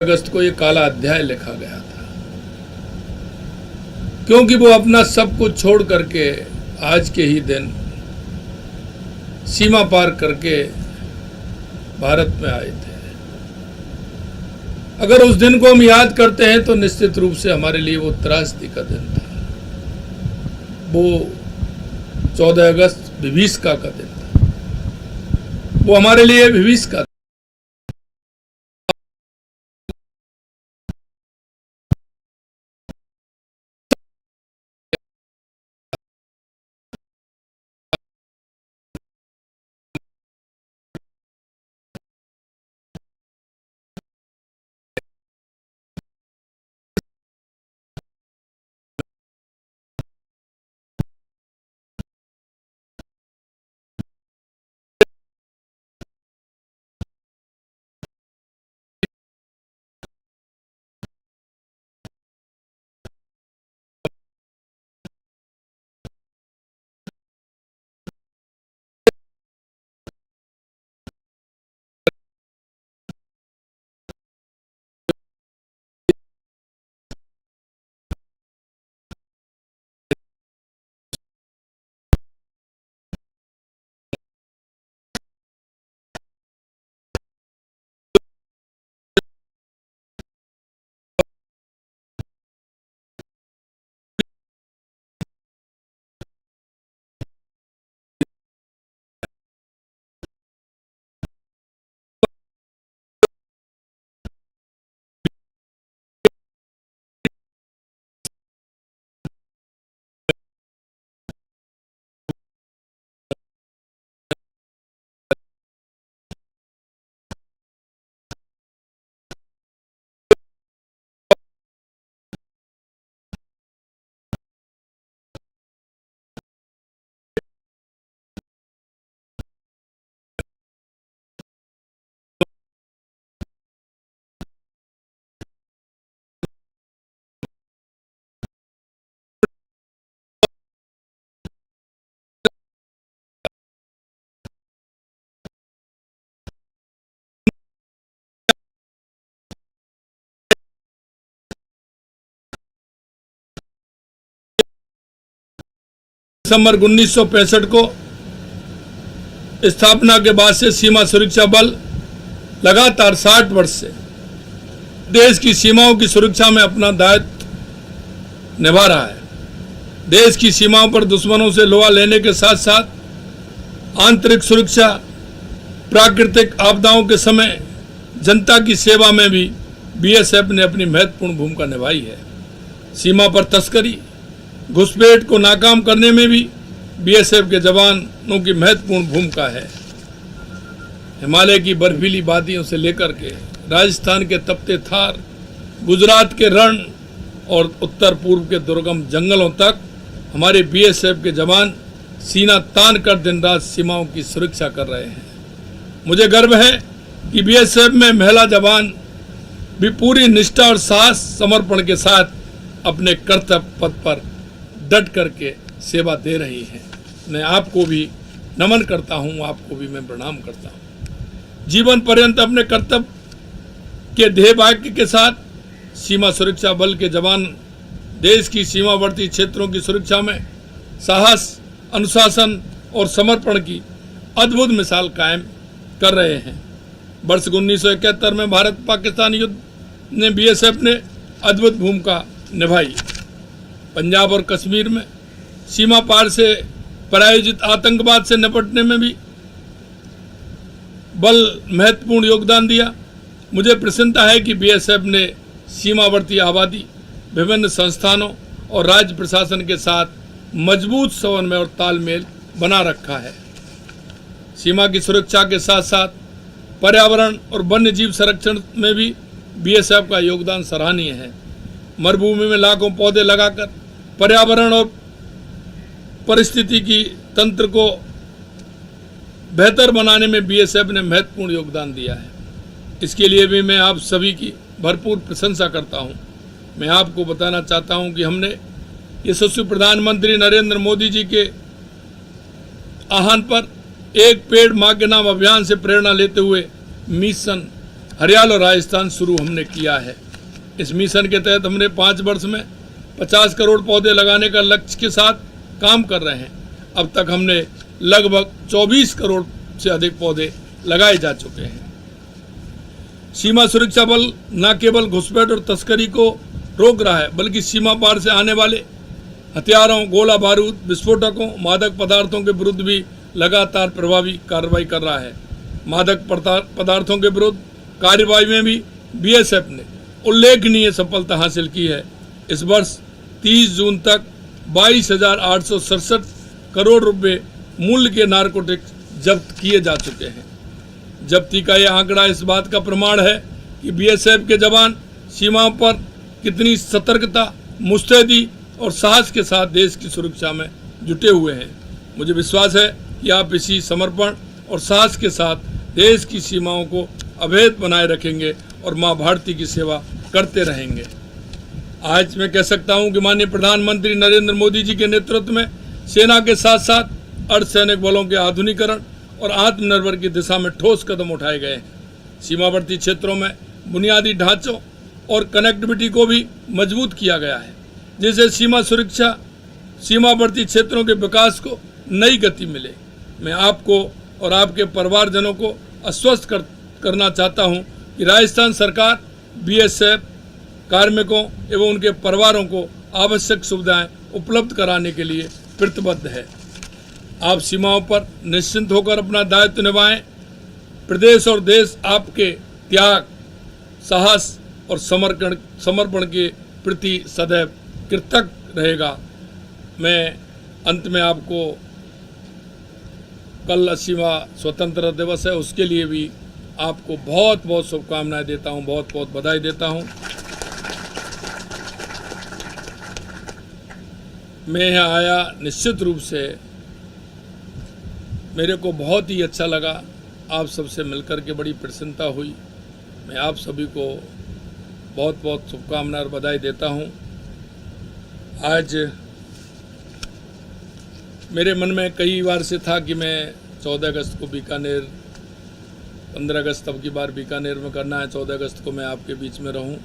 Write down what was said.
अगस्त को ये काला अध्याय लिखा गया था, क्योंकि वो अपना सब कुछ छोड़ करके आज के ही दिन सीमा पार करके भारत में आए थे। अगर उस दिन को हम याद करते हैं तो निश्चित रूप से हमारे लिए वो त्रासदी का दिन था। वो 14 अगस्त विभीषिका का दिन था, वो हमारे लिए विभीषिका था। दिसंबर 1965 को स्थापना के बाद से सीमा सुरक्षा बल लगातार 60 वर्ष से देश की सीमाओं की सुरक्षा में अपना दायित्व निभा रहा है। देश की सीमाओं पर दुश्मनों से लोहा लेने के साथ साथ आंतरिक सुरक्षा, प्राकृतिक आपदाओं के समय जनता की सेवा में भी बीएसएफ ने अपनी महत्वपूर्ण भूमिका निभाई है। सीमा पर तस्करी, घुसपैठ को नाकाम करने में भी बीएसएफ के जवानों की महत्वपूर्ण भूमिका है। हिमालय की बर्फीली वादियों से लेकर के राजस्थान के तपते थार, गुजरात के रण और उत्तर पूर्व के दुर्गम जंगलों तक हमारे बीएसएफ के जवान सीना तान कर दिन रात सीमाओं की सुरक्षा कर रहे हैं। मुझे गर्व है कि बीएसएफ में महिला जवान भी पूरी निष्ठा और साहस समर्पण के साथ अपने कर्तव्य पथ पर डट करके सेवा दे रही है। मैं आपको भी नमन करता हूं, आपको भी मैं प्रणाम करता हूं। जीवन पर्यंत अपने कर्तव्य के ध्येय वाक्य के साथ सीमा सुरक्षा बल के जवान देश की सीमावर्ती क्षेत्रों की सुरक्षा में साहस, अनुशासन और समर्पण की अद्भुत मिसाल कायम कर रहे हैं। वर्ष 1971 में भारत पाकिस्तान युद्ध ने बीएसएफ ने अद्भुत भूमिका निभाई। पंजाब और कश्मीर में सीमा पार से प्रायोजित आतंकवाद से निपटने में भी बल महत्वपूर्ण योगदान दिया। मुझे प्रसन्नता है कि बीएसएफ ने सीमावर्ती आबादी, विभिन्न संस्थानों और राज्य प्रशासन के साथ मजबूत समन्वय और तालमेल बना रखा है। सीमा की सुरक्षा के साथ साथ पर्यावरण और वन्य जीव संरक्षण में भी बीएसएफ का योगदान सराहनीय है। मरुभूमि में लाखों पौधे लगाकर पर्यावरण और परिस्थिति की तंत्र को बेहतर बनाने में बीएसएफ ने महत्वपूर्ण योगदान दिया है। इसके लिए भी मैं आप सभी की भरपूर प्रशंसा करता हूं। मैं आपको बताना चाहता हूं कि हमने यशस्वी प्रधानमंत्री नरेंद्र मोदी जी के आह्वान पर एक पेड़ मां के नाम अभियान से प्रेरणा लेते हुए मिशन हरियाणा और राजस्थान शुरू हमने किया है। इस मिशन के तहत हमने 5 वर्ष में 50 करोड़ पौधे लगाने का लक्ष्य के साथ काम कर रहे हैं। अब तक हमने लगभग 24 करोड़ से अधिक पौधे लगाए जा चुके हैं। सीमा सुरक्षा बल न केवल घुसपैठ और तस्करी को रोक रहा है, बल्कि सीमा पार से आने वाले हथियारों, गोला बारूद, विस्फोटकों, मादक पदार्थों के विरुद्ध भी लगातार प्रभावी कार्रवाई कर रहा है। मादक पदार्थों के विरुद्ध कार्रवाई में भी बीएसएफ ने उल्लेखनीय सफलता हासिल की है। इस वर्ष 30 जून तक 22,867 करोड़ रुपए मूल्य के नारकोटिक्स जब्त किए जा चुके हैं। जब्ती का यह आंकड़ा इस बात का प्रमाण है कि बीएसएफ के जवान सीमाओं पर कितनी सतर्कता, मुस्तैदी और साहस के साथ देश की सुरक्षा में जुटे हुए हैं। मुझे विश्वास है कि आप इसी समर्पण और साहस के साथ देश की सीमाओं को अभेद बनाए रखेंगे और मां भारती की सेवा करते रहेंगे। आज मैं कह सकता हूं कि माननीय प्रधानमंत्री नरेंद्र मोदी जी के नेतृत्व में सेना के साथ साथ अर्धसैनिक बलों के आधुनिकीकरण और आत्मनिर्भर की दिशा में ठोस कदम उठाए गए हैं। सीमावर्ती क्षेत्रों में बुनियादी ढांचों और कनेक्टिविटी को भी मजबूत किया गया है, जिससे सीमा सुरक्षा, सीमावर्ती क्षेत्रों के विकास को नई गति मिले। मैं आपको और आपके परिवारजनों को आश्वस्त करना चाहता हूं कि राजस्थान सरकार बीएसएफ कार्मिकों एवं उनके परिवारों को आवश्यक सुविधाएं उपलब्ध कराने के लिए प्रतिबद्ध है। आप सीमाओं पर निश्चिंत होकर अपना दायित्व निभाएं। प्रदेश और देश आपके त्याग, साहस और समर्पण के प्रति सदैव कृतज्ञ रहेगा। मैं अंत में आपको कल 80वां स्वतंत्रता दिवस है, उसके लिए भी आपको बहुत बहुत शुभकामनाएं देता हूं, बहुत बहुत बधाई देता हूं। मैं यहाँ आया निश्चित रूप से मेरे को बहुत ही अच्छा लगा। आप सबसे मिलकर के बड़ी प्रसन्नता हुई। मैं आप सभी को बहुत बहुत शुभकामनाएं और बधाई देता हूं। आज मेरे मन में कई बार से था कि मैं 14 अगस्त को बीकानेर, 15 अगस्त अब की बार बीकानेर में करना है, 14 अगस्त को मैं आपके बीच में रहूं।